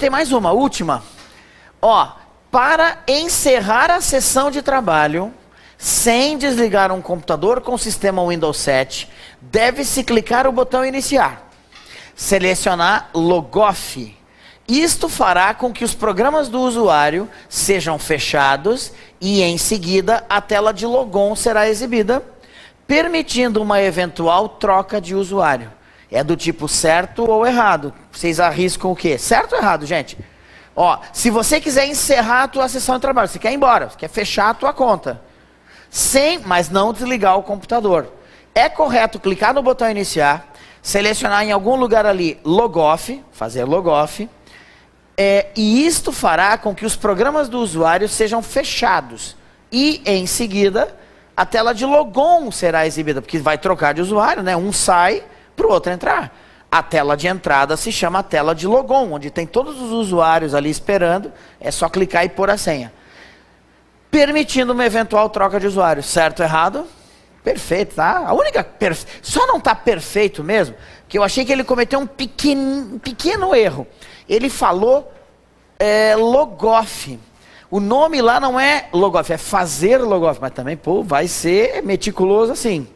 tem mais uma, última. Ó, para encerrar a sessão de trabalho, sem desligar um computador com o sistema Windows 7, deve-se clicar o botão iniciar. Selecionar Logoff. Isto fará com que os programas do usuário sejam fechados e, em seguida, a tela de logon será exibida, permitindo uma eventual troca de usuário. É do tipo certo ou errado. Vocês arriscam o quê? Certo ou errado, gente? Ó, se você quiser encerrar a tua sessão de trabalho, você quer ir embora, você quer fechar a tua conta, mas não desligar o computador. É correto clicar no botão iniciar, selecionar em algum lugar ali Logoff, fazer Logoff, e isto fará com que os programas do usuário sejam fechados. E, em seguida, a tela de logon será exibida, porque vai trocar de usuário, né? Um sai para o outro entrar. A tela de entrada se chama tela de logon, onde tem todos os usuários ali esperando, é só clicar e pôr a senha. Permitindo uma eventual troca de usuário. Certo ou errado? Perfeito, tá? A única... Só não está perfeito mesmo, que eu achei que ele cometeu um pequeno erro. Ele falou Logoff. O nome lá não é Logoff, é fazer Logoff, mas também, pô, vai ser meticuloso assim.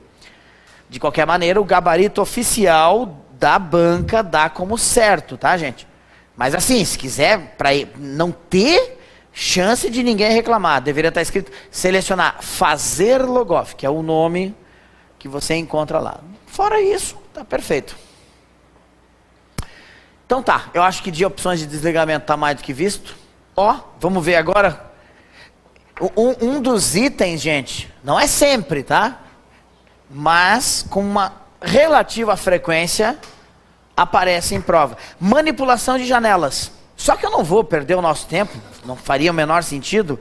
De qualquer maneira, o gabarito oficial da banca dá como certo, tá, gente? Mas assim, se quiser, para não ter chance de ninguém reclamar, deveria estar escrito, selecionar fazer Logoff, que é o nome que você encontra lá. Fora isso, tá perfeito. Então tá, eu acho que de opções de desligamento tá mais do que visto. Ó, vamos ver agora. Um dos itens, gente, não é sempre, tá? Mas com uma relativa frequência aparece em prova. Manipulação de janelas. Só que eu não vou perder o nosso tempo, não faria o menor sentido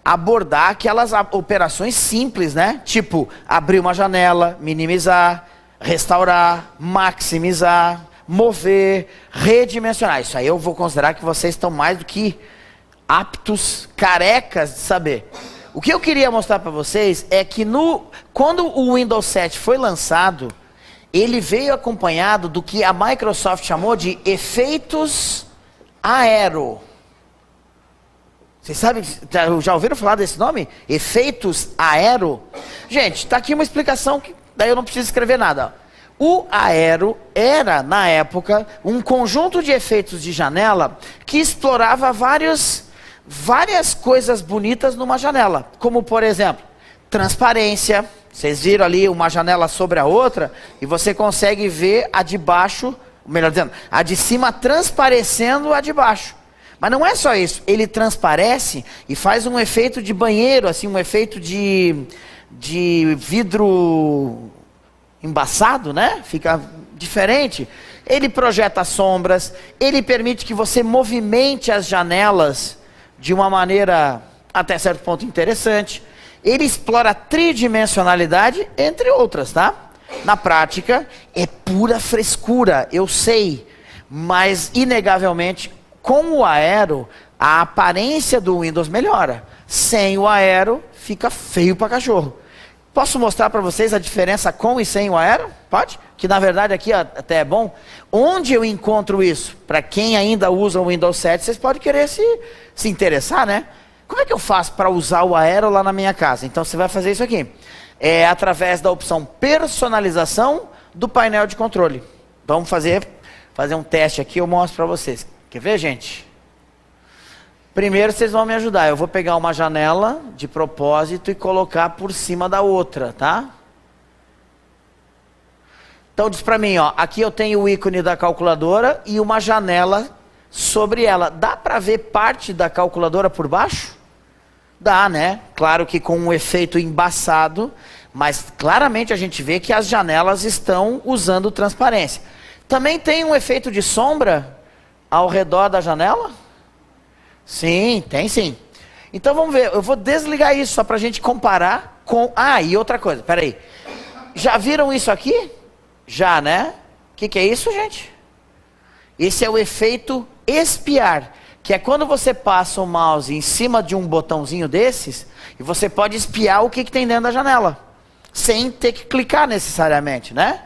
abordar aquelas operações simples, né? Tipo, abrir uma janela, minimizar, restaurar, maximizar, mover, redimensionar. Isso aí eu vou considerar que vocês estão mais do que aptos, carecas de saber. O que eu queria mostrar para vocês é que quando o Windows 7 foi lançado, ele veio acompanhado do que a Microsoft chamou de efeitos aero. Vocês sabem, já ouviram falar desse nome? Efeitos aero? Gente, está aqui uma explicação que daí eu não preciso escrever nada. O aero era, na época, um conjunto de efeitos de janela que explorava várias coisas bonitas numa janela. Como, por exemplo, transparência. Vocês viram ali uma janela sobre a outra e você consegue ver a de baixo, melhor dizendo, a de cima transparecendo a de baixo. Mas não é só isso, ele transparece e faz um efeito de banheiro, assim, um efeito de vidro embaçado, né? Fica diferente. Ele projeta sombras, ele permite que você movimente as janelas de uma maneira até certo ponto interessante. Ele explora a tridimensionalidade, entre outras, tá? Na prática, é pura frescura, eu sei. Mas, inegavelmente, com o aero, a aparência do Windows melhora. Sem o aero, fica feio para cachorro. Posso mostrar para vocês a diferença com e sem o aero? Pode? Que na verdade aqui até é bom. Onde eu encontro isso? Para quem ainda usa o Windows 7, vocês podem querer se interessar, né? Como é que eu faço para usar o aero lá na minha casa? Então você vai fazer isso aqui. É através da opção personalização do painel de controle. Vamos fazer um teste aqui, eu mostro para vocês. Quer ver, gente? Primeiro vocês vão me ajudar. Eu vou pegar uma janela de propósito e colocar por cima da outra, tá? Então diz para mim, ó, aqui eu tenho o ícone da calculadora e uma janela sobre ela. Dá para ver parte da calculadora por baixo? Dá, né? Claro que com um efeito embaçado, mas claramente a gente vê que as janelas estão usando transparência. Também tem um efeito de sombra ao redor da janela? Sim, tem sim. Então vamos ver, eu vou desligar isso só para a gente comparar com... Ah, e outra coisa, peraí. Já viram isso aqui? Já, né? O que é isso, gente? Esse é o efeito espiar, que é quando você passa o mouse em cima de um botãozinho desses, e você pode espiar o que tem dentro da janela, sem ter que clicar necessariamente, né?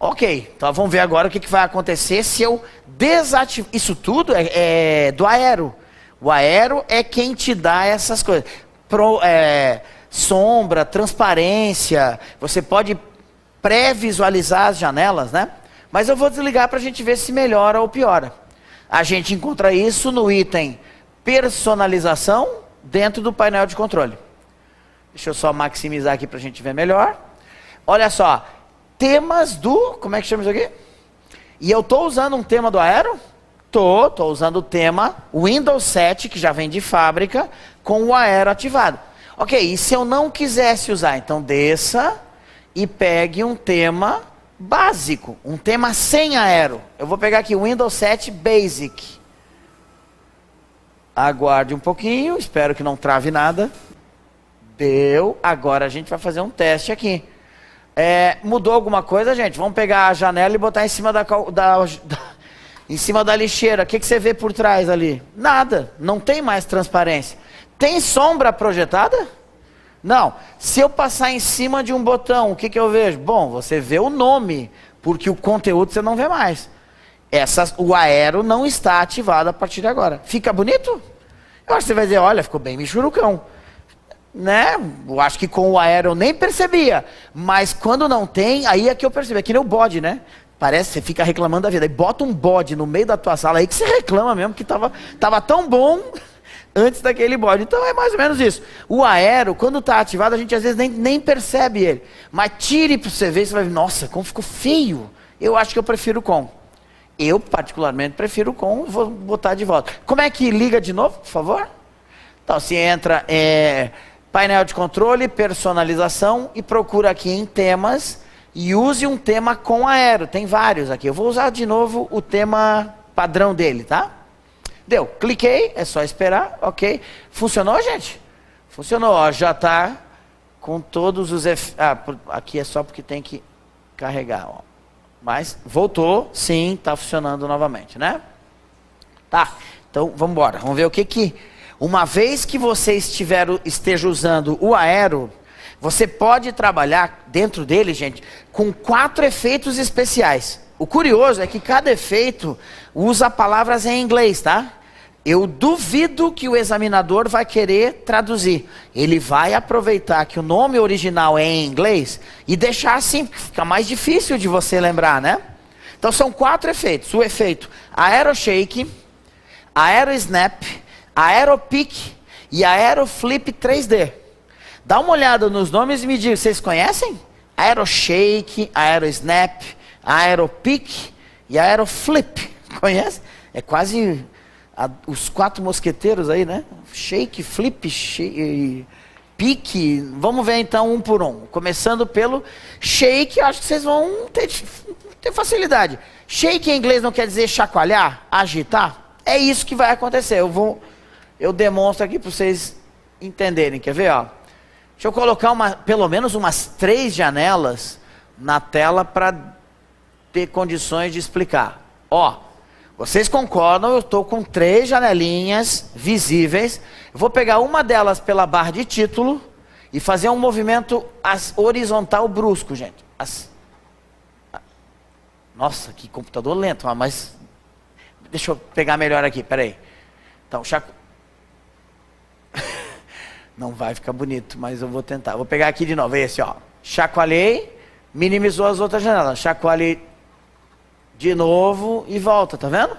Ok, então vamos ver agora o que vai acontecer se eu desativar. Isso tudo é do Aero. O Aero é quem te dá essas coisas. Sombra, transparência, você pode pré-visualizar as janelas, né? Mas eu vou desligar para a gente ver se melhora ou piora. A gente encontra isso no item personalização dentro do painel de controle. Deixa eu só maximizar aqui para a gente ver melhor. Olha só, temas do... Como é que chama isso aqui? E eu estou usando um tema do Aero? Estou usando o tema Windows 7, que já vem de fábrica, com o Aero ativado. Ok, e se eu não quisesse usar? Então desça e pegue um tema básico, um tema sem Aero. Eu vou pegar aqui o Windows 7 Basic. Aguarde um pouquinho, espero que não trave nada. Deu, agora a gente vai fazer um teste aqui. Mudou alguma coisa, gente? Vamos pegar a janela e botar em cima em cima da lixeira. O que você vê por trás ali? Nada, não tem mais transparência. Tem sombra projetada? Não. Se eu passar em cima de um botão, o que eu vejo? Bom, você vê o nome, porque o conteúdo você não vê mais. O Aero não está ativado a partir de agora. Fica bonito? Eu acho que você vai dizer, olha, ficou bem michurucão. Né? Eu acho que com o Aero eu nem percebia. Mas quando não tem, aí é que eu percebi. É que nem o bode, né? Parece que você fica reclamando da vida. Aí bota um bode no meio da tua sala aí que você reclama mesmo, que tava tão bom antes daquele bode. Então é mais ou menos isso. O Aero, quando está ativado, a gente às vezes nem percebe ele. Mas tire para você ver, você vai ver, nossa, como ficou feio. Eu acho que eu prefiro com. Eu, particularmente, prefiro com, vou botar de volta. Como é que liga de novo, por favor? Então, se entra painel de controle, personalização e procura aqui em temas e use um tema com Aero. Tem vários aqui. Eu vou usar de novo o tema padrão dele, tá? Deu. Cliquei, é só esperar, ok. Funcionou, gente? Funcionou, ó, já está com todos os efeitos. Aqui é só porque tem que carregar, ó. Mas voltou, sim, está funcionando novamente, né? Tá, então vamos embora. Vamos ver o que uma vez que você esteja usando o Aero, você pode trabalhar dentro dele, gente, com 4 efeitos especiais. O curioso é que cada efeito usa palavras em inglês, tá? Eu duvido que o examinador vai querer traduzir. Ele vai aproveitar que o nome original é em inglês e deixar assim, porque fica mais difícil de você lembrar, né? Então são 4 efeitos. O efeito Aero Shake, Aero Snap, Aero Peak e Aero Flip 3D. Dá uma olhada nos nomes e me diga, vocês conhecem? Aero Shake, Aero Snap, Aero Peak e Aero Flip. Conhece? É quase... os 4 mosqueteiros aí, né? Shake, flip, pique. Vamos ver então um por um. Começando pelo shake, acho que vocês vão ter facilidade. Shake em inglês não quer dizer chacoalhar, agitar? É isso que vai acontecer. Eu demonstro aqui para vocês entenderem. Quer ver? Ó? Deixa eu colocar pelo menos umas 3 janelas na tela para ter condições de explicar. Ó. Vocês concordam, eu estou com 3 janelinhas visíveis. Eu vou pegar uma delas pela barra de título e fazer um movimento horizontal brusco, gente. Nossa, que computador lento, mas... Deixa eu pegar melhor aqui, peraí. Então, não vai ficar bonito, mas eu vou tentar. Vou pegar aqui de novo, esse, ó. Chacoalhei, minimizou as outras janelas. Chacoalhei de novo e volta, tá vendo?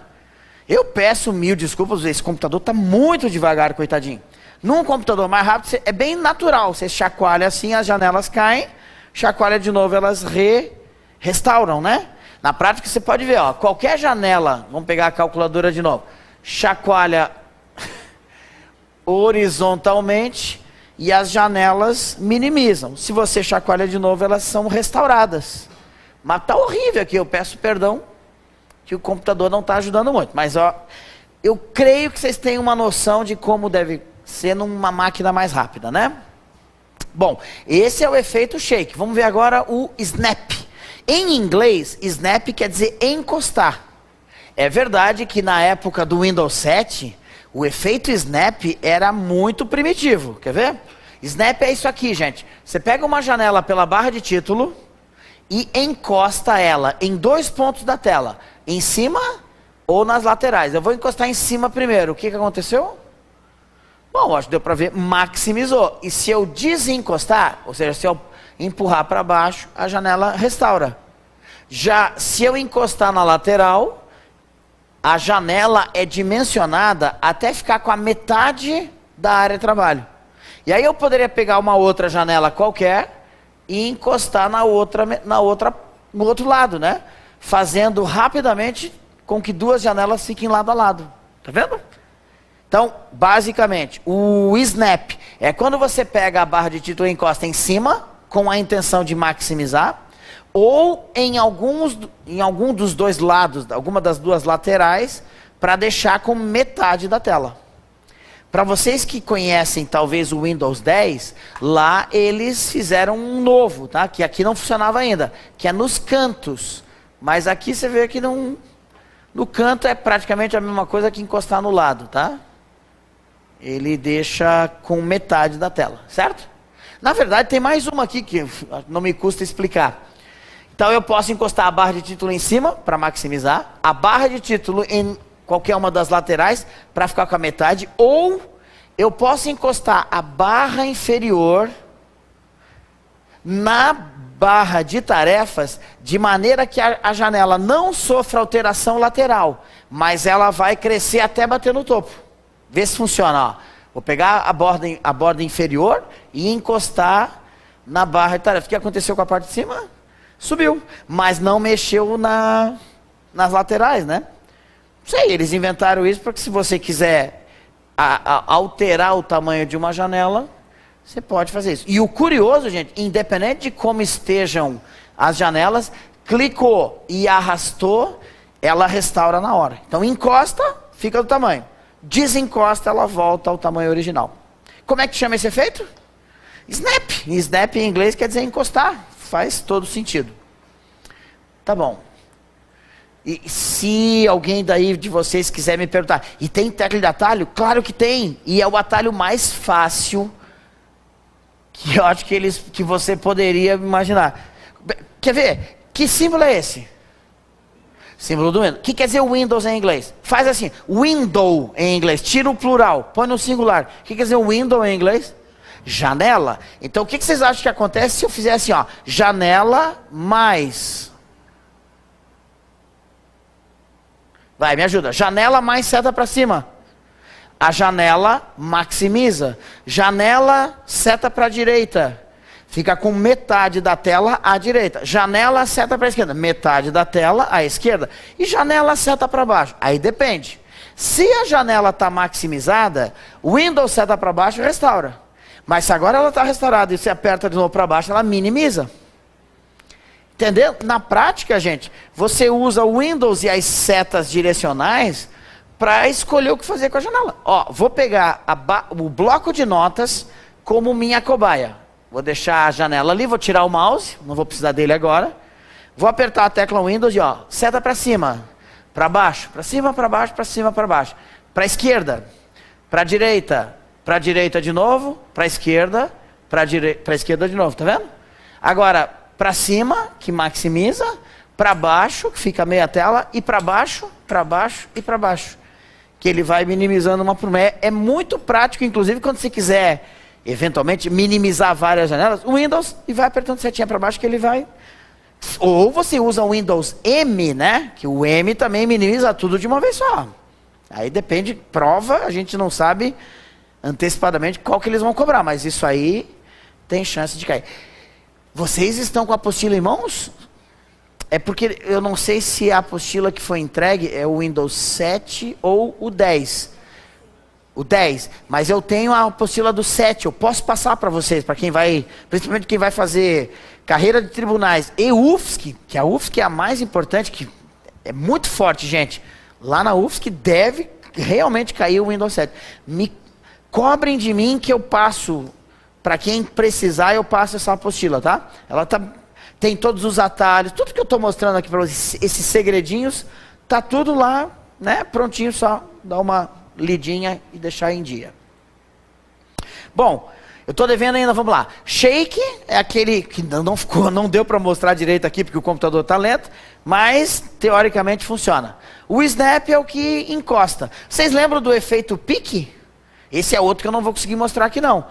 Eu peço 1000 desculpas, esse computador tá muito devagar, coitadinho. Num computador mais rápido, é bem natural. Você chacoalha assim, as janelas caem, chacoalha de novo, elas restauram, né? Na prática, você pode ver, ó, qualquer janela, vamos pegar a calculadora de novo, chacoalha horizontalmente e as janelas minimizam. Se você chacoalha de novo, elas são restauradas. Mas tá horrível aqui, eu peço perdão que o computador não está ajudando muito. Mas ó, eu creio que vocês têm uma noção de como deve ser numa máquina mais rápida, né? Bom, esse é o efeito shake. Vamos ver agora o snap. Em inglês, snap quer dizer encostar. É verdade que na época do Windows 7, o efeito snap era muito primitivo. Quer ver? Snap é isso aqui, gente. Você pega uma janela pela barra de título e encosta ela em 2 pontos da tela, em cima ou nas laterais. Eu vou encostar em cima primeiro. O que aconteceu? Bom, acho que deu para ver, maximizou. E se eu desencostar, ou seja, se eu empurrar para baixo, a janela restaura. Já se eu encostar na lateral, a janela é dimensionada até ficar com a metade da área de trabalho. E aí eu poderia pegar uma outra janela qualquer e encostar no outro lado, né? Fazendo rapidamente com que 2 janelas fiquem lado a lado. Tá vendo? Então, basicamente, o snap é quando você pega a barra de título e encosta em cima, com a intenção de maximizar, ou em algum dos 2 lados, alguma das 2 laterais, para deixar com metade da tela. Para vocês que conhecem talvez o Windows 10, lá eles fizeram um novo, tá? Que aqui não funcionava ainda, que é nos cantos. Mas aqui você vê que não, no canto é praticamente a mesma coisa que encostar no lado, tá? Ele deixa com metade da tela, certo? Na verdade tem mais uma aqui que não me custa explicar. Então eu posso encostar a barra de título em cima para maximizar, a barra de título em qualquer uma das laterais para ficar com a metade, ou eu posso encostar a barra inferior na barra de tarefas de maneira que a janela não sofra alteração lateral, mas ela vai crescer até bater no topo. Vê se funciona, ó. Vou pegar a borda inferior e encostar na barra de tarefas. O que aconteceu com a parte de cima? Subiu, mas não mexeu nas laterais, né? Não sei, eles inventaram isso porque se você quiser alterar o tamanho de uma janela, você pode fazer isso. E o curioso, gente, independente de como estejam as janelas, clicou e arrastou, ela restaura na hora. Então encosta, fica do tamanho. Desencosta, ela volta ao tamanho original. Como é que chama esse efeito? Snap. Snap em inglês quer dizer encostar. Faz todo sentido. Tá bom. E se alguém daí de vocês quiser me perguntar, e tem tecla de atalho? Claro que tem. E é o atalho mais fácil que eu acho que você poderia imaginar. Quer ver? Que símbolo é esse? Símbolo do Windows. O que quer dizer Windows em inglês? Faz assim, window em inglês. Tira o plural, põe no singular. O que quer dizer window em inglês? Janela. Então o que vocês acham que acontece se eu fizer assim, ó, janela mais... Vai, me ajuda. Janela mais seta para cima. A janela maximiza. Janela seta para a direita. Fica com metade da tela à direita. Janela seta para a esquerda. Metade da tela à esquerda. E janela seta para baixo. Aí depende. Se a janela está maximizada, o Windows seta para baixo restaura. Mas se agora ela está restaurada e você aperta de novo para baixo, ela minimiza. Entendeu? Na prática, gente, você usa o Windows e as setas direcionais para escolher o que fazer com a janela. Ó, vou pegar o bloco de notas como minha cobaia. Vou deixar a janela ali, vou tirar o mouse, não vou precisar dele agora. Vou apertar a tecla Windows e ó, seta para cima, para baixo, para cima, para baixo, para cima, para baixo. Para a esquerda, para a direita de novo, para a esquerda, para a esquerda de novo, tá vendo? Agora, para cima, que maximiza, para baixo, que fica meia tela, e para baixo e para baixo. Que ele vai minimizando uma por uma. É muito prático, inclusive, quando você quiser, eventualmente, minimizar várias janelas, o Windows, e vai apertando setinha para baixo que ele vai... Ou você usa o Windows M, né? Que o M também minimiza tudo de uma vez só. Aí depende, prova, a gente não sabe antecipadamente qual que eles vão cobrar, mas isso aí tem chance de cair. Vocês estão com a apostila em mãos? É porque eu não sei se a apostila que foi entregue é o Windows 7 ou o 10. O 10, mas eu tenho a apostila do 7, eu posso passar para vocês, para quem vai, principalmente quem vai fazer carreira de tribunais e UFSC, que a UFSC é a mais importante, que é muito forte, gente. Lá na UFSC deve realmente cair o Windows 7. Me cobrem de mim que eu passo, para quem precisar, eu passo essa apostila, tá? Ela tem todos os atalhos, tudo que eu estou mostrando aqui para vocês, esses segredinhos, tá tudo lá, né? Prontinho, só dar uma lidinha e deixar em dia. Bom, Eu estou devendo ainda, vamos lá. Shake é aquele que não deu para mostrar direito aqui porque o computador está lento, mas teoricamente funciona. O snap é o que encosta. Vocês lembram do efeito pique? Esse é outro que eu não vou conseguir mostrar aqui não.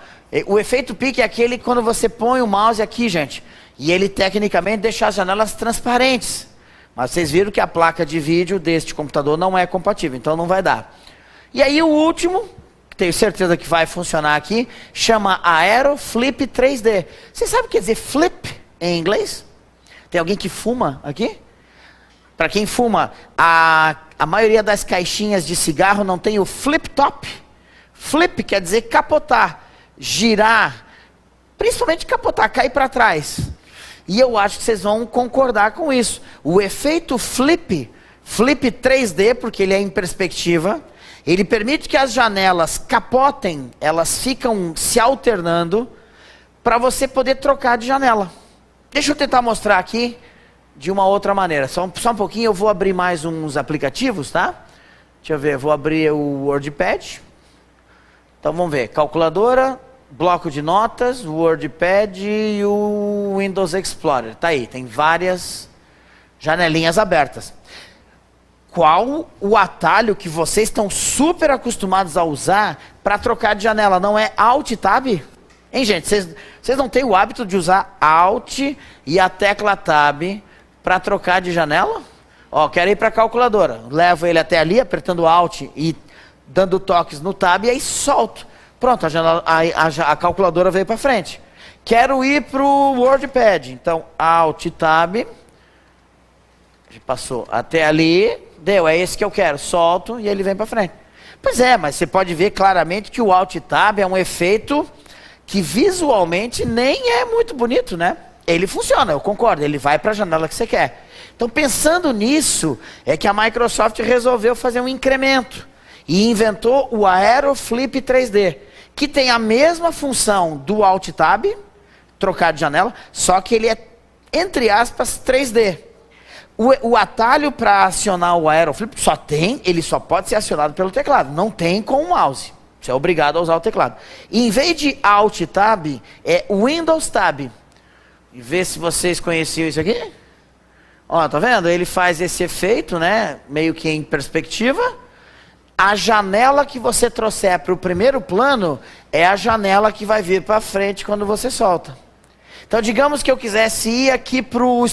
O efeito pique é aquele quando você põe o mouse aqui, gente, e ele tecnicamente deixa as janelas transparentes. Mas vocês viram que a placa de vídeo deste computador não é compatível, então não vai dar. E aí o último, tenho certeza que vai funcionar aqui, chama Aero Flip 3D. Você sabe o que quer dizer flip em inglês? Tem alguém que fuma aqui? Para quem fuma, a maioria das caixinhas de cigarro não tem o flip top. Flip quer dizer capotar, girar, principalmente capotar, cair para trás. E eu acho que vocês vão concordar com isso. O efeito flip 3D, porque ele é em perspectiva, ele permite que as janelas capotem, elas ficam se alternando, para você poder trocar de janela. Deixa eu tentar mostrar aqui de uma outra maneira. Só um pouquinho, eu vou abrir mais uns aplicativos, tá? Deixa eu ver, vou abrir o WordPad. Então vamos ver, calculadora, bloco de notas, WordPad e o Windows Explorer. Tá aí, tem várias janelinhas abertas. Qual o atalho que vocês estão super acostumados a usar para trocar de janela? Não é Alt Tab? Hein, gente? Vocês não têm o hábito de usar Alt e a tecla Tab para trocar de janela? Ó, quero ir para a calculadora. Levo ele até ali, apertando Alt e dando toques no Tab e aí solto. Pronto, a calculadora veio para frente. Quero ir para o WordPad. Então, Alt Tab. Passou até ali. Deu, é esse que eu quero. Solto e ele vem para frente. Pois é, mas você pode ver claramente que o Alt Tab é um efeito que visualmente nem é muito bonito, né? Ele funciona, eu concordo, ele vai para a janela que você quer. Então, pensando nisso, é que a Microsoft resolveu fazer um incremento e inventou o Aero Flip 3D, que tem a mesma função do Alt Tab, trocar de janela, só que ele é, entre aspas, 3D. O atalho para acionar o Aero Flip ele só pode ser acionado pelo teclado, não tem com o mouse. Você é obrigado a usar o teclado. E em vez de Alt Tab, é Windows Tab. E vê se vocês conheciam isso aqui. Ó, tá vendo? Ele faz esse efeito, né? Meio que em perspectiva. A janela que você trouxer para o primeiro plano é a janela que vai vir para frente quando você solta. Então, digamos que eu quisesse ir aqui para o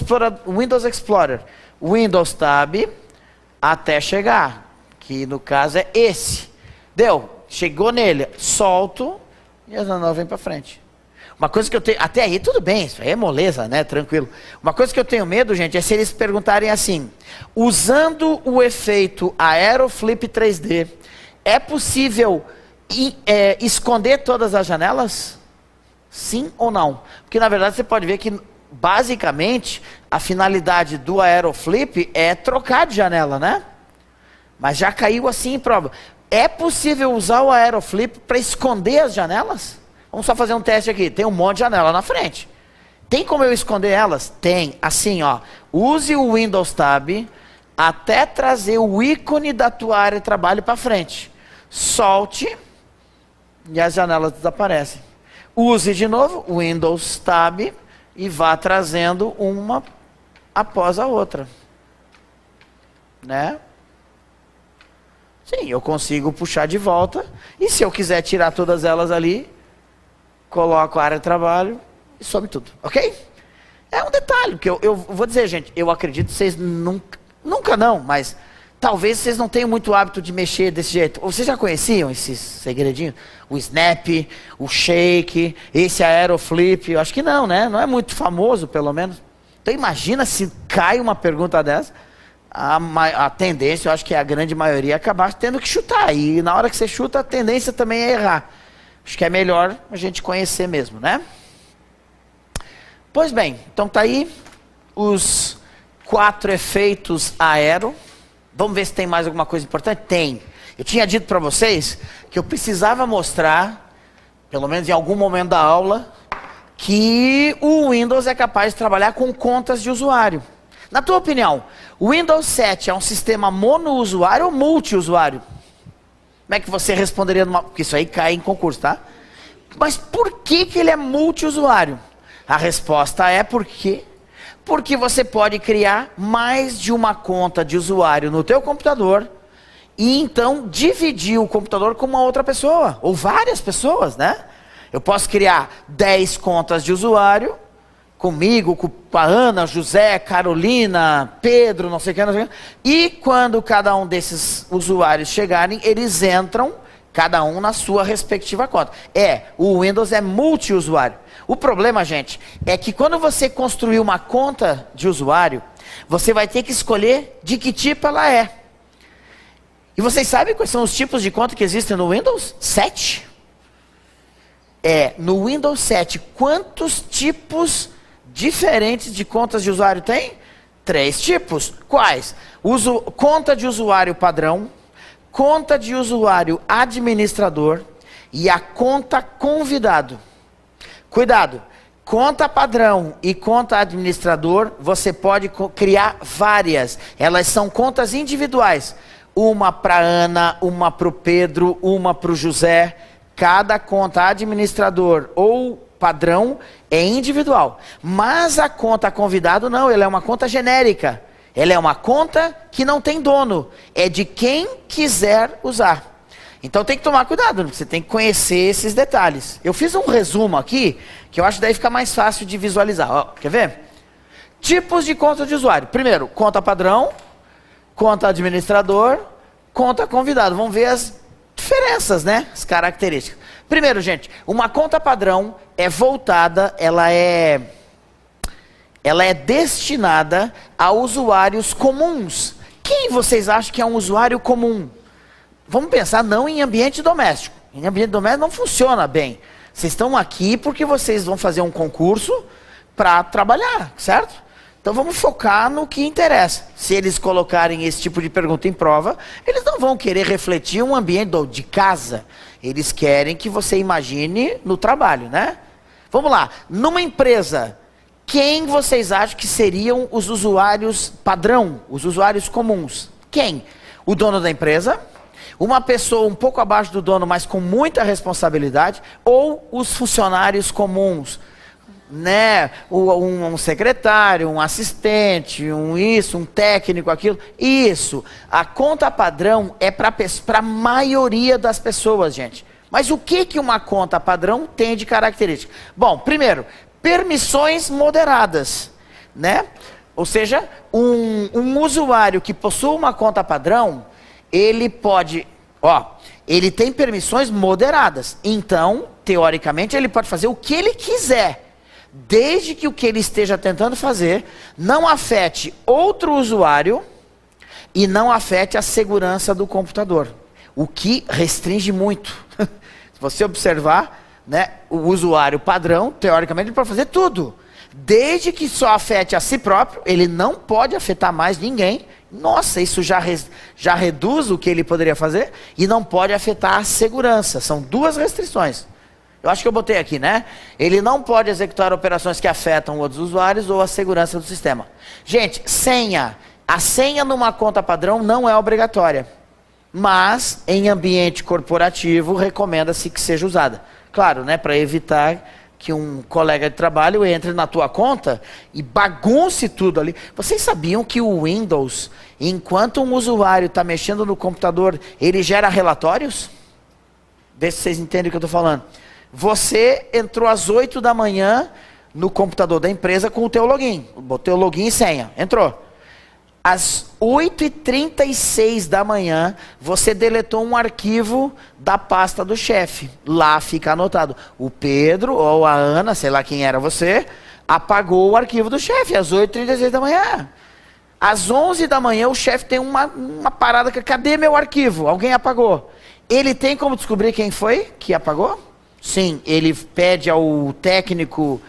Windows Explorer. Windows Tab até chegar. Que no caso é esse. Deu? Chegou nele. Solto e a janela vem para frente. Uma coisa que eu tenho... Até aí tudo bem, isso aí é moleza, né? Tranquilo. Uma coisa que eu tenho medo, gente, é se eles perguntarem assim, usando o efeito Aero Flip 3D, é possível esconder todas as janelas? Sim ou não? Porque na verdade você pode ver que basicamente a finalidade do Aero Flip é trocar de janela, né? Mas já caiu assim em prova. É possível usar o Aero Flip para esconder as janelas? Vamos só fazer um teste aqui. Tem um monte de janela na frente. Tem como eu esconder elas? Tem. Assim, ó. Use o Windows Tab até trazer o ícone da tua área de trabalho para frente. Solte e as janelas desaparecem. Use de novo o Windows Tab e vá trazendo uma após a outra. Né? Sim, eu consigo puxar de volta. E se eu quiser tirar todas elas ali, coloco a área de trabalho e some tudo, ok? É um detalhe, que eu vou dizer, gente, eu acredito que vocês nunca não, mas talvez vocês não tenham muito hábito de mexer desse jeito. Ou vocês já conheciam esses segredinhos? O Snap, o Shake, esse Aero Flip, eu acho que não, né? Não é muito famoso, pelo menos. Então imagina se cai uma pergunta dessa, a tendência, eu acho que a grande maioria, é acabar tendo que chutar. E na hora que você chuta, a tendência também é errar. Acho que é melhor a gente conhecer mesmo, né? Pois bem, então tá aí os 4 efeitos aero. Vamos ver se tem mais alguma coisa importante? Tem. Eu tinha dito para vocês que eu precisava mostrar, pelo menos em algum momento da aula, que o Windows é capaz de trabalhar com contas de usuário. Na tua opinião, o Windows 7 é um sistema monousuário ou multiusuário? Como é que você responderia numa... Porque isso aí cai em concurso, tá? Mas por que que ele é multiusuário? A resposta é porque você pode criar mais de uma conta de usuário no teu computador e então dividir o computador com uma outra pessoa, ou várias pessoas, né? Eu posso criar 10 contas de usuário, comigo, com a Ana, José, Carolina, Pedro, não sei o que, não sei o que. E quando cada um desses usuários chegarem, eles entram, cada um na sua respectiva conta. O Windows é multiusuário. O problema, gente, é que quando você construir uma conta de usuário, você vai ter que escolher de que tipo ela é. E vocês sabem quais são os tipos de conta que existem no Windows 7? No Windows 7, quantos tipos diferentes de contas de usuário tem? 3 tipos. Quais? Conta de usuário padrão, conta de usuário administrador e a conta convidado. Cuidado, conta padrão e conta administrador, você pode criar várias. Elas são contas individuais. Uma para a Ana, uma para o Pedro, uma para o José. Cada conta administrador ou padrão é individual. Mas a conta convidado não, ela é uma conta genérica. Ela é uma conta que não tem dono. É de quem quiser usar. Então tem que tomar cuidado, você tem que conhecer esses detalhes. Eu fiz um resumo aqui, que eu acho que daí fica mais fácil de visualizar. Ó, quer ver? Tipos de conta de usuário. Primeiro, conta padrão, conta administrador, conta convidado. Vamos ver as diferenças, né? As características. Primeiro, gente, uma conta padrão é voltada, ela é destinada a usuários comuns. Quem vocês acham que é um usuário comum? Vamos pensar não em ambiente doméstico. Em ambiente doméstico não funciona bem. Vocês estão aqui porque vocês vão fazer um concurso para trabalhar, certo? Então vamos focar no que interessa. Se eles colocarem esse tipo de pergunta em prova, eles não vão querer refletir um ambiente de casa. Eles querem que você imagine no trabalho, né? Vamos lá. Numa empresa, quem vocês acham que seriam os usuários padrão, os usuários comuns? Quem? O dono da empresa? Uma pessoa um pouco abaixo do dono, mas com muita responsabilidade? Ou os funcionários comuns? Né? Um secretário, um assistente, um técnico, aquilo. Isso. A conta padrão é para a maioria das pessoas, gente. Mas o que uma conta padrão tem de característica? Bom, primeiro, permissões moderadas, né? Ou seja, um usuário que possui uma conta padrão, ele pode, ele tem permissões moderadas. Então, teoricamente, ele pode fazer o que ele quiser, desde que o que ele esteja tentando fazer não afete outro usuário e não afete a segurança do computador. O que restringe muito. Se você observar, né, o usuário padrão, teoricamente, ele pode fazer tudo. Desde que só afete a si próprio, ele não pode afetar mais ninguém. Nossa, isso já reduz o que ele poderia fazer e não pode afetar a segurança. São 2 restrições. Eu acho que eu botei aqui, né? Ele não pode executar operações que afetam outros usuários ou a segurança do sistema. Gente, senha. A senha numa conta padrão não é obrigatória. Mas, em ambiente corporativo, recomenda-se que seja usada. Claro, né? Para evitar que um colega de trabalho entre na tua conta e bagunce tudo ali. Vocês sabiam que o Windows, enquanto um usuário está mexendo no computador, ele gera relatórios? Vê se vocês entendem o que eu estou falando. Você entrou às 8 da manhã no computador da empresa com o teu login. Botei o login e senha. Entrou. Às 8h36 da manhã, você deletou um arquivo da pasta do chefe. Lá fica anotado. O Pedro ou a Ana, sei lá quem era você, apagou o arquivo do chefe às 8h36 da manhã. Às 11 da manhã, o chefe tem uma parada que... Cadê meu arquivo? Alguém apagou. Ele tem como descobrir quem foi que apagou? Sim, ele pede ao técnico...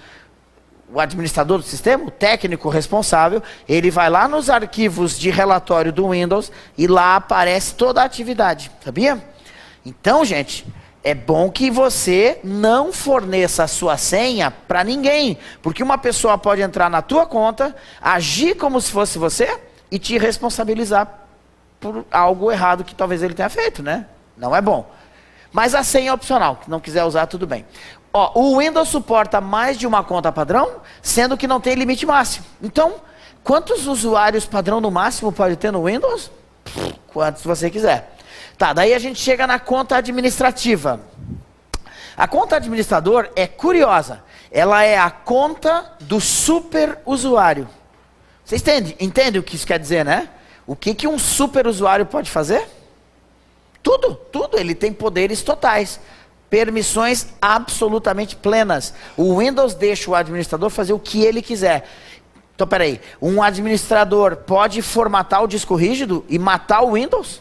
O administrador do sistema, o técnico responsável, ele vai lá nos arquivos de relatório do Windows e lá aparece toda a atividade, sabia? Então, gente, é bom que você não forneça a sua senha para ninguém, porque uma pessoa pode entrar na tua conta, agir como se fosse você e te responsabilizar por algo errado que talvez ele tenha feito, né? Não é bom. Mas a senha é opcional, se não quiser usar, tudo bem. Ó, o Windows suporta mais de uma conta padrão, sendo que não tem limite máximo. Então, quantos usuários padrão no máximo pode ter no Windows? Quantos você quiser. Tá, daí a gente chega na conta administrativa. A conta administrador é curiosa. Ela é a conta do super usuário. Vocês entendem o que isso quer dizer, né? O que um super usuário pode fazer? Tudo, tudo. Ele tem poderes totais. Permissões absolutamente plenas. O Windows deixa o administrador fazer o que ele quiser. Então, peraí. Um administrador pode formatar o disco rígido e matar o Windows?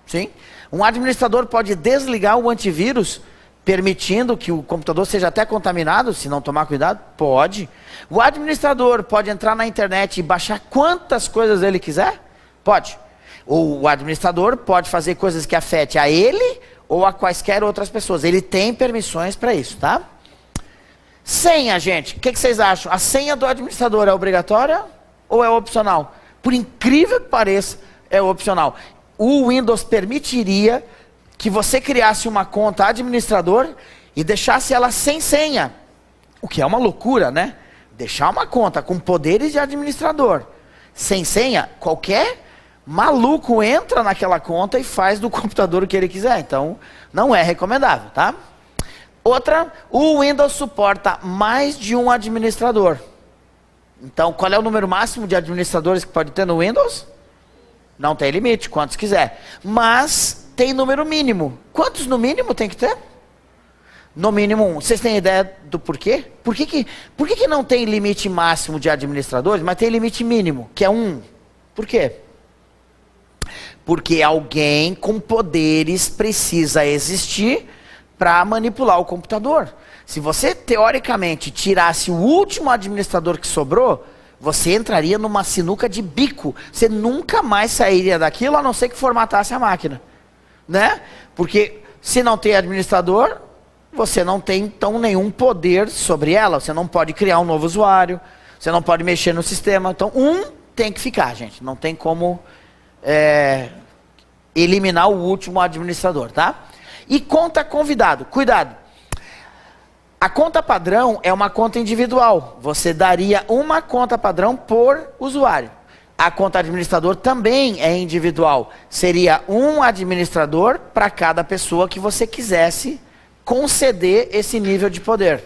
Sim. Um administrador pode desligar o antivírus, permitindo que o computador seja até contaminado, se não tomar cuidado? Pode. O administrador pode entrar na internet e baixar quantas coisas ele quiser? Pode. O administrador pode fazer coisas que afetem a ele ou a quaisquer outras pessoas. Ele tem permissões para isso, tá? Senha, gente. O que vocês acham? A senha do administrador é obrigatória ou é opcional? Por incrível que pareça, é opcional. O Windows permitiria que você criasse uma conta administrador e deixasse ela sem senha. O que é uma loucura, né? Deixar uma conta com poderes de administrador sem senha, qualquer maluco entra naquela conta e faz do computador o que ele quiser. Então, não é recomendável, tá? Outra, o Windows suporta mais de um administrador. Então, qual é o número máximo de administradores que pode ter no Windows? Não tem limite, quantos quiser. Mas tem número mínimo. Quantos no mínimo tem que ter? No mínimo 1. Vocês têm ideia do porquê? Por que não tem limite máximo de administradores, mas tem limite mínimo, que é 1? Por quê? Porque alguém com poderes precisa existir para manipular o computador. Se você, teoricamente, tirasse o último administrador que sobrou, você entraria numa sinuca de bico. Você nunca mais sairia daquilo, a não ser que formatasse a máquina. Né? Porque se não tem administrador, você não tem, então, nenhum poder sobre ela. Você não pode criar um novo usuário, você não pode mexer no sistema. Então, tem que ficar, gente. Não tem como eliminar o último administrador, tá? E conta convidado. Cuidado. A conta padrão é uma conta individual. Você daria uma conta padrão por usuário. A conta administrador também é individual. Seria um administrador para cada pessoa que você quisesse conceder esse nível de poder.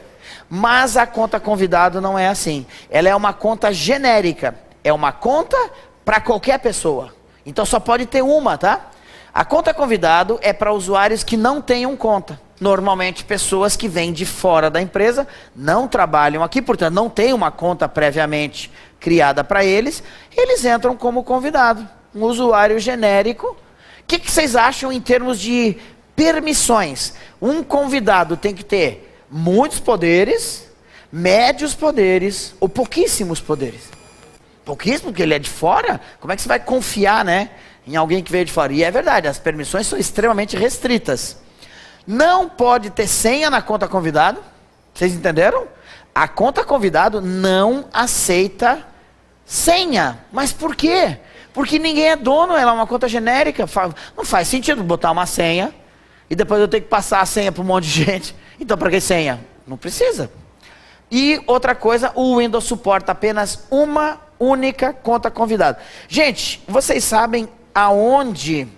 Mas a conta convidado não é assim. Ela é uma conta genérica. É uma conta para qualquer pessoa. Então só pode ter uma, tá? A conta convidado é para usuários que não tenham conta. Normalmente pessoas que vêm de fora da empresa, não trabalham aqui, portanto não tem uma conta previamente criada para eles, eles entram como convidado, um usuário genérico. O que vocês acham em termos de permissões? Um convidado tem que ter muitos poderes, médios poderes ou pouquíssimos poderes? Pouquíssimo, porque ele é de fora? Como é que você vai confiar, né, em alguém que veio de fora? E é verdade, as permissões são extremamente restritas. Não pode ter senha na conta convidado. Vocês entenderam? A conta convidado não aceita senha. Mas por quê? Porque ninguém é dono, ela é uma conta genérica. Não faz sentido botar uma senha e depois eu tenho que passar a senha para um monte de gente. Então, para que senha? Não precisa. E outra coisa, o Windows suporta apenas uma única conta convidado. Gente, vocês sabem aonde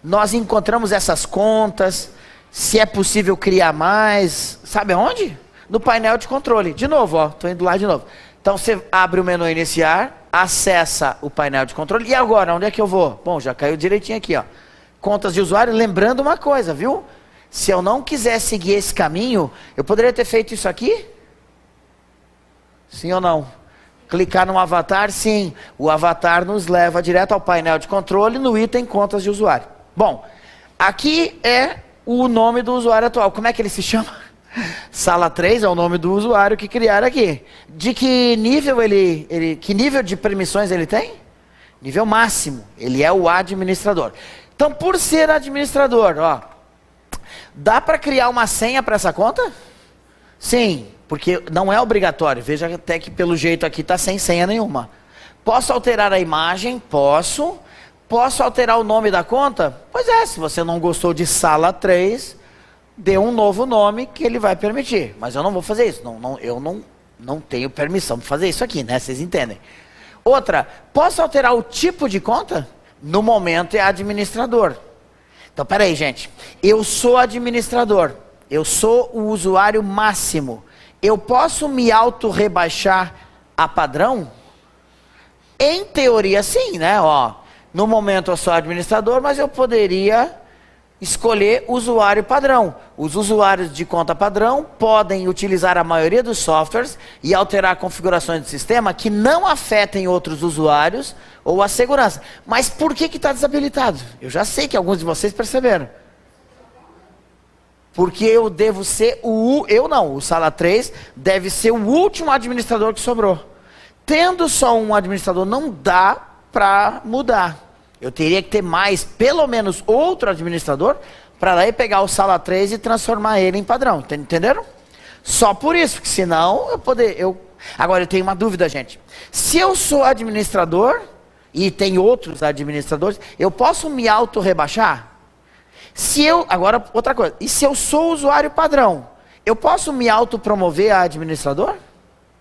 nós encontramos essas contas? Se é possível criar mais, sabe aonde? No painel de controle. De novo, ó, estou indo lá de novo. Então você abre o menu iniciar, acessa o painel de controle. E agora, onde é que eu vou? Bom, já caiu direitinho aqui, ó. Contas de usuário, lembrando uma coisa, viu? Se eu não quiser seguir esse caminho, eu poderia ter feito isso aqui? Sim ou não? Clicar no avatar, sim. O avatar nos leva direto ao painel de controle no item contas de usuário. Bom, aqui é o nome do usuário atual. Como é que ele se chama? Sala 3 é o nome do usuário que criaram aqui. De que nível que nível de permissões ele tem? Nível máximo. Ele é o administrador. Então, por ser administrador, ó, dá para criar uma senha para essa conta? Sim, porque não é obrigatório. Veja até que pelo jeito aqui está sem senha nenhuma. Posso alterar a imagem? Posso. Posso alterar o nome da conta? Pois é, se você não gostou de sala 3, dê um novo nome que ele vai permitir. Mas eu não vou fazer isso. Eu não tenho permissão para fazer isso aqui, né? Vocês entendem. Outra, posso alterar o tipo de conta? No momento é administrador. Então, peraí, gente. Eu sou administrador. Eu sou o usuário máximo. Eu posso me auto-rebaixar a padrão? Em teoria, sim, né? Ó, no momento eu sou administrador, mas eu poderia escolher usuário padrão. Os usuários de conta padrão podem utilizar a maioria dos softwares e alterar configurações do sistema que não afetem outros usuários ou a segurança. Mas por que está desabilitado? Eu já sei que alguns de vocês perceberam. Porque eu devo ser o Sala 3 deve ser o último administrador que sobrou. Tendo só um administrador não dá para mudar. Eu teria que ter mais, pelo menos outro administrador, para daí pegar o Sala 3 e transformar ele em padrão. Entenderam? Só por isso, porque senão Agora eu tenho uma dúvida, gente. Se eu sou administrador e tem outros administradores, eu posso me auto-rebaixar? Agora, outra coisa. E se eu sou usuário padrão, eu posso me autopromover a administrador?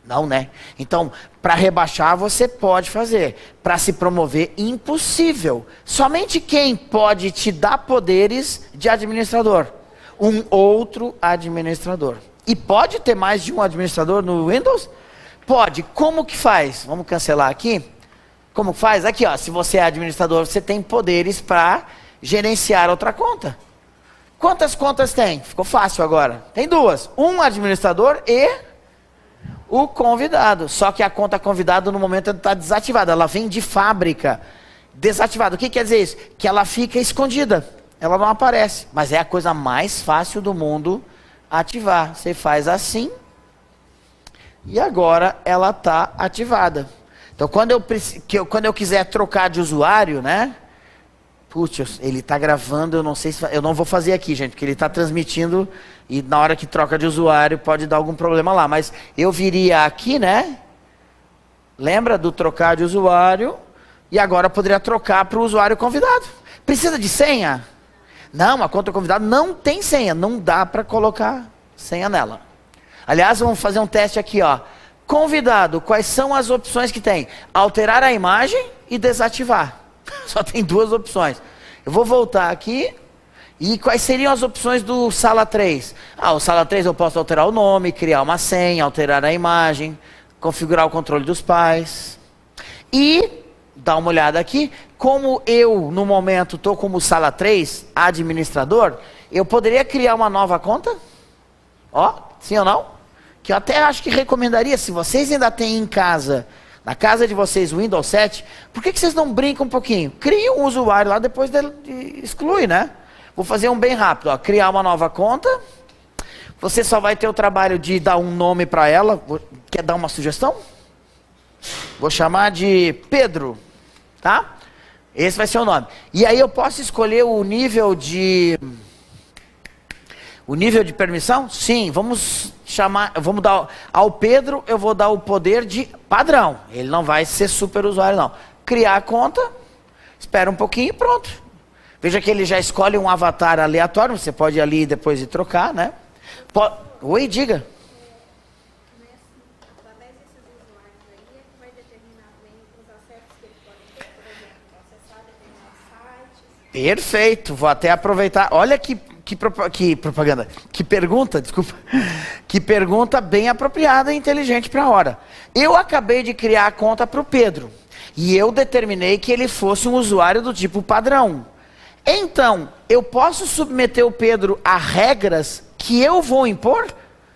Não, né? Então, para rebaixar você pode fazer. Para se promover, impossível. Somente quem pode te dar poderes de administrador? Um outro administrador. E pode ter mais de um administrador no Windows? Pode. Como que faz? Vamos cancelar aqui. Como faz? Aqui, ó. Se você é administrador, você tem poderes para gerenciar outra conta. Quantas contas tem? Ficou fácil agora. Tem duas. Um administrador e o convidado. Só que a conta convidado no momento está desativada. Ela vem de fábrica desativada. O que quer dizer isso? Que ela fica escondida. Ela não aparece. Mas é a coisa mais fácil do mundo ativar. Você faz assim. E agora ela está ativada. Então quando eu quiser trocar de usuário, né? Putz, ele está gravando, eu não sei se... Eu não vou fazer aqui, gente, porque ele está transmitindo e na hora que troca de usuário pode dar algum problema lá. Mas eu viria aqui, né? Lembra do trocar de usuário? E agora eu poderia trocar para o usuário convidado. Precisa de senha? Não, a conta convidado não tem senha. Não dá para colocar senha nela. Aliás, vamos fazer um teste aqui, ó. Convidado, quais são as opções que tem? Alterar a imagem e desativar. Só tem duas opções. Eu vou voltar aqui. E quais seriam as opções do Sala 3? O Sala 3 eu posso alterar o nome, criar uma senha, alterar a imagem, configurar o controle dos pais. E, dá uma olhada aqui, como eu, no momento, estou como Sala 3, administrador, eu poderia criar uma nova conta? Ó, sim ou não? Que eu até acho que recomendaria, se vocês ainda têm em casa... Na casa de vocês, o Windows 7, por que vocês não brincam um pouquinho? Cria um usuário lá, depois exclui, né? Vou fazer um bem rápido, ó. Criar uma nova conta. Você só vai ter o trabalho de dar um nome para ela. Quer dar uma sugestão? Vou chamar de Pedro, tá? Esse vai ser o nome. E aí eu posso escolher o nível de... O nível de permissão? Sim, vamos dar ao Pedro, eu vou dar o poder de padrão. Ele não vai ser super usuário, não. Criar a conta, espera um pouquinho e pronto. Veja que ele já escolhe um avatar aleatório, você pode ir ali depois de trocar, né? Oi, diga. Através desses usuários aí, é que vai determinar também os acessos que ele pode ter, por exemplo, acessar determinados sites. Perfeito, vou até aproveitar. Olha que propaganda, que pergunta, desculpa, que pergunta bem apropriada e inteligente para a hora. Eu acabei de criar a conta para o Pedro e eu determinei que ele fosse um usuário do tipo padrão. Então, eu posso submeter o Pedro a regras que eu vou impor?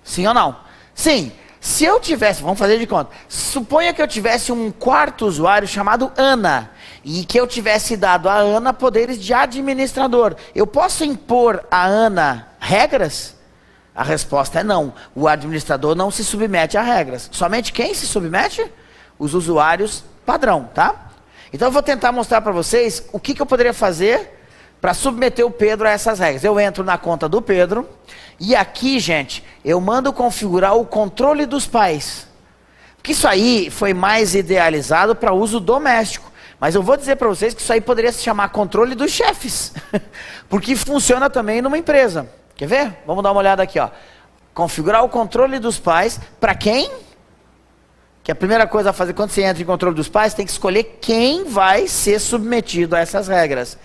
Sim ou não? Sim. Se eu tivesse, vamos fazer de conta, suponha que eu tivesse um quarto usuário chamado Ana, e que eu tivesse dado a Ana poderes de administrador. Eu posso impor a Ana regras? A resposta é não. O administrador não se submete a regras. Somente quem se submete? Os usuários padrão, tá? Então eu vou tentar mostrar para vocês o que eu poderia fazer para submeter o Pedro a essas regras. Eu entro na conta do Pedro, e aqui, gente, eu mando configurar o controle dos pais. Porque isso aí foi mais idealizado para uso doméstico. Mas eu vou dizer para vocês que isso aí poderia se chamar controle dos chefes. Porque funciona também numa empresa. Quer ver? Vamos dar uma olhada aqui, ó. Configurar o controle dos pais. Para quem? Que a primeira coisa a fazer quando você entra em controle dos pais, tem que escolher quem vai ser submetido a essas regras.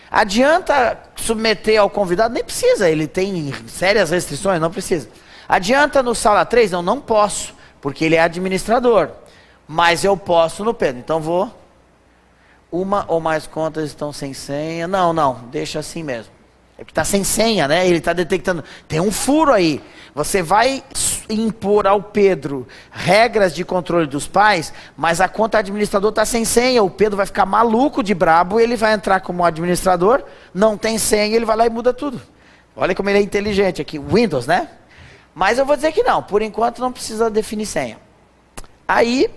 Adianta submeter ao convidado? Nem precisa, ele tem sérias restrições, não precisa. Adianta no sala 3? Não posso, porque ele é administrador. Mas eu posso no Pedro. Então vou. Uma ou mais contas estão sem senha. Não, deixa assim mesmo. É porque está sem senha, né? Ele está detectando. Tem um furo aí. Você vai impor ao Pedro regras de controle dos pais, mas a conta administrador está sem senha. O Pedro vai ficar maluco de brabo, ele vai entrar como administrador, não tem senha, ele vai lá e muda tudo. Olha como ele é inteligente aqui. Windows, né? Mas eu vou dizer que não. Por enquanto não precisa definir senha. Aí,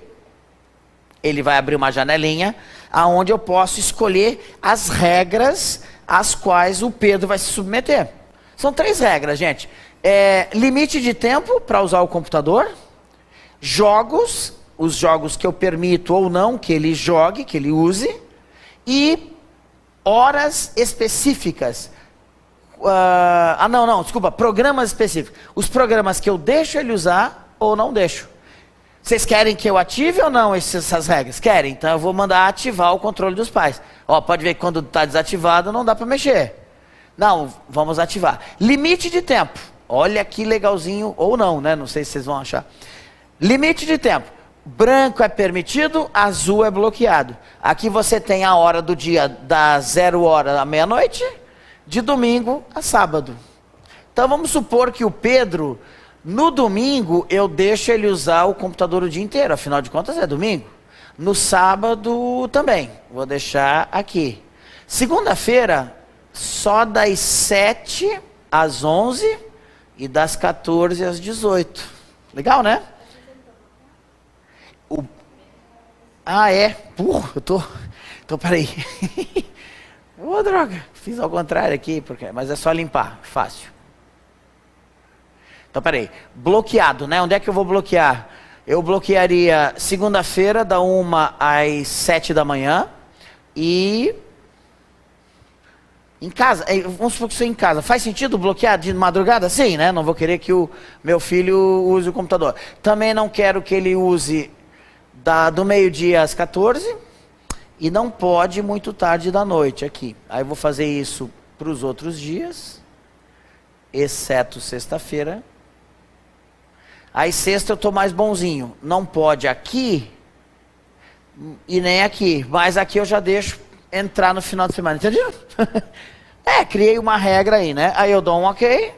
ele vai abrir uma janelinha, aonde eu posso escolher as regras às quais o Pedro vai se submeter. São 3 regras, gente. Limite de tempo para usar o computador. Jogos, os jogos que eu permito ou não que ele jogue, que ele use. E horas específicas. Desculpa, programas específicos. Os programas que eu deixo ele usar ou não deixo. Vocês querem que eu ative ou não essas regras? Querem, então eu vou mandar ativar o controle dos pais. Ó, pode ver que quando está desativado não dá para mexer. Não, vamos ativar. Limite de tempo. Olha que legalzinho, ou não, né? Não sei se vocês vão achar. Limite de tempo. Branco é permitido, azul é bloqueado. Aqui você tem a hora do dia das 0h à meia-noite, de domingo a sábado. Então vamos supor que o Pedro... No domingo, eu deixo ele usar o computador o dia inteiro, afinal de contas é domingo. No sábado também, vou deixar aqui. Segunda-feira, só das 7 às 11 e das 14 às 18. Legal, né? Eu tô, peraí. Ô, droga, fiz ao contrário aqui, mas é só limpar, fácil. Então, peraí, bloqueado, né? Onde é que eu vou bloquear? Eu bloquearia segunda-feira, da 1 às 7 da manhã. E... em casa, vamos supor que você em casa. Faz sentido bloquear de madrugada? Sim, né? Não vou querer que o meu filho use o computador. Também não quero que ele use do meio-dia às 14. E não pode muito tarde da noite aqui. Aí eu vou fazer isso para os outros dias. Exceto sexta-feira. Aí sexta eu estou mais bonzinho. Não pode aqui e nem aqui. Mas aqui eu já deixo entrar no final de semana. Entendeu? Criei uma regra aí, né? Aí eu dou um ok.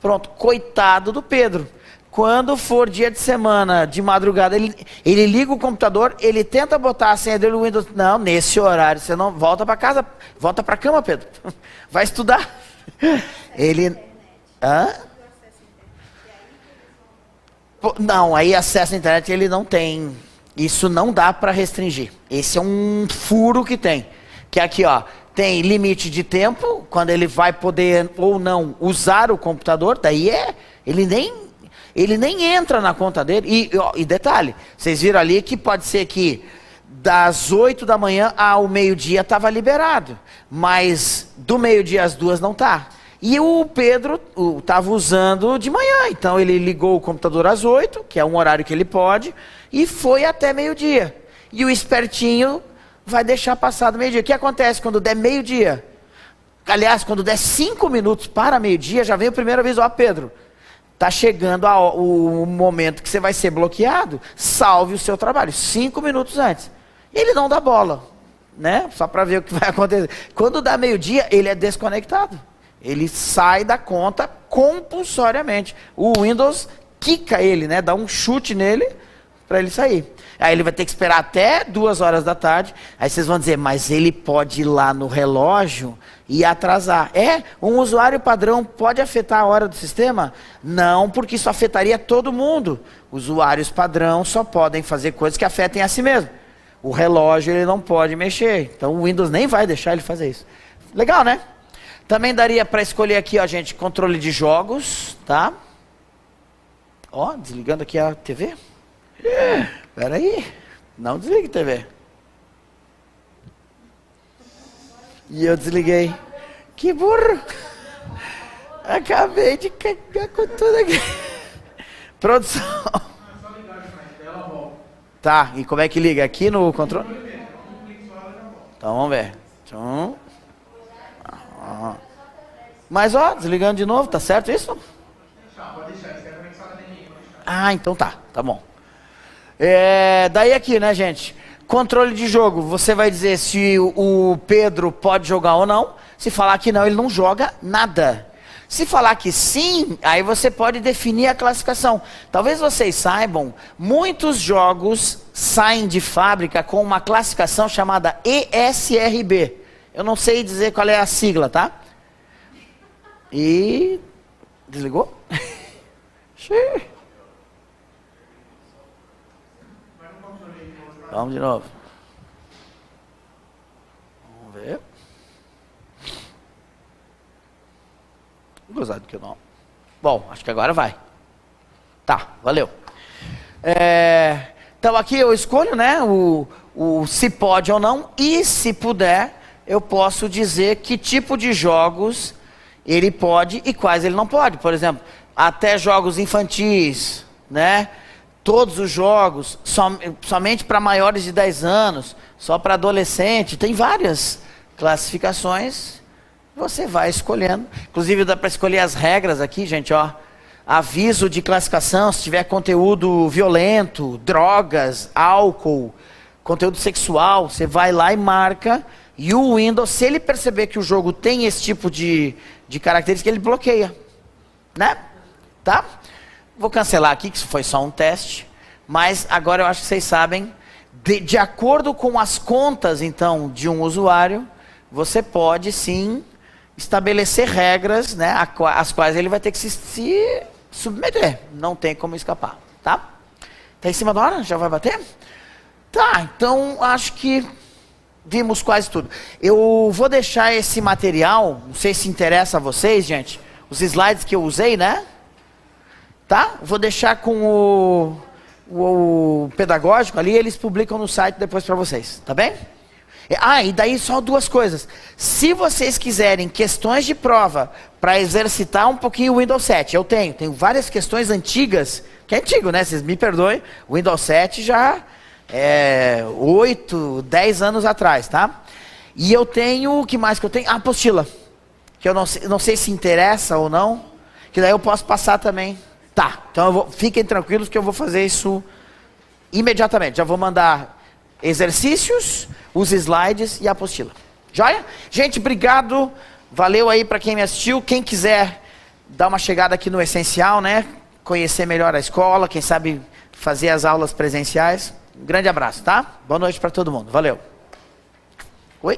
Pronto. Coitado do Pedro. Quando for dia de semana, de madrugada, ele liga o computador, ele tenta botar a senha dele no Windows. Não, nesse horário, você não volta para casa, volta para a cama, Pedro. Vai estudar. Ele... Hã? Não, aí acesso à internet ele não tem. Isso não dá para restringir. Esse é um furo que tem. Que aqui, ó, tem limite de tempo, quando ele vai poder ou não usar o computador, daí ele nem entra na conta dele. E detalhe, vocês viram ali que pode ser que das 8 da manhã ao meio-dia estava liberado, mas do meio-dia às 2 não tá. E o Pedro estava usando de manhã, então ele ligou o computador às 8, que é um horário que ele pode, e foi até meio-dia. E o espertinho vai deixar passar do meio-dia. O que acontece quando der meio-dia? Aliás, quando der 5 minutos para meio-dia, já vem o primeiro aviso. Ó, Pedro, está chegando o momento que você vai ser bloqueado, salve o seu trabalho, 5 minutos antes. Ele não dá bola, né? Só para ver o que vai acontecer. Quando dá meio-dia, ele é desconectado. Ele sai da conta compulsoriamente. O Windows quica ele, né? Dá um chute nele para ele sair. Aí ele vai ter que esperar até 2 horas da tarde. Aí vocês vão dizer, mas ele pode ir lá no relógio e atrasar. Um usuário padrão pode afetar a hora do sistema? Não, porque isso afetaria todo mundo. Usuários padrão só podem fazer coisas que afetem a si mesmo. O relógio ele não pode mexer. Então o Windows nem vai deixar ele fazer isso. Legal, né? Também daria para escolher aqui, ó, gente, controle de jogos, tá? Ó, desligando aqui a TV. Espera aí, não desligue a TV. E eu desliguei. Que burro. Acabei de cagar com tudo aqui. Produção. Tá, e como é que liga? Aqui no controle? Então vamos ver. Mas ó, desligando de novo, tá certo isso? Ah, então tá bom. Daí aqui, né, gente? Controle de jogo, você vai dizer se o Pedro pode jogar ou não. Se falar que não, ele não joga nada. Se falar que sim, aí você pode definir a classificação. Talvez vocês saibam, muitos jogos saem de fábrica com uma classificação chamada ESRB. Eu não sei dizer qual é a sigla, tá? E... desligou? Vamos de novo. Vamos ver. Gozado que eu não. Bom, acho que agora vai. Tá, valeu. Então aqui eu escolho, né, o se pode ou não, e se puder, eu posso dizer que tipo de jogos ele pode e quais ele não pode. Por exemplo, até jogos infantis, né? Todos os jogos, somente para maiores de 10 anos, só para adolescente, tem várias classificações, você vai escolhendo. Inclusive dá para escolher as regras aqui, gente, ó. Aviso de classificação, se tiver conteúdo violento, drogas, álcool, conteúdo sexual, você vai lá e marca, e o Windows, se ele perceber que o jogo tem esse tipo de característica, ele bloqueia, né? Tá? Vou cancelar aqui, que isso foi só um teste, mas agora eu acho que vocês sabem, de acordo com as contas, então, de um usuário, você pode, sim, estabelecer regras, né, às quais ele vai ter que se submeter. Não tem como escapar, tá? Tá em cima da hora? Já vai bater? Tá, então, acho que vimos quase tudo. Eu vou deixar esse material, não sei se interessa a vocês, gente, os slides que eu usei, né? Tá? Vou deixar com o pedagógico ali, eles publicam no site depois para vocês, tá bem? E daí só duas coisas. Se vocês quiserem questões de prova para exercitar um pouquinho o Windows 7, eu tenho várias questões antigas, que é antigo, né? Vocês me perdoem, o Windows 7 já é 8, 10 anos atrás, tá? E eu tenho, o que mais que eu tenho? A apostila, que eu não sei se interessa ou não, que daí eu posso passar também. Tá, então fiquem tranquilos que eu vou fazer isso imediatamente. Já vou mandar exercícios, os slides e a apostila. Joia? Gente, obrigado. Valeu aí para quem me assistiu. Quem quiser dar uma chegada aqui no Essencial, né? Conhecer melhor a escola, quem sabe fazer as aulas presenciais. Um grande abraço, tá? Boa noite para todo mundo. Valeu. Oi?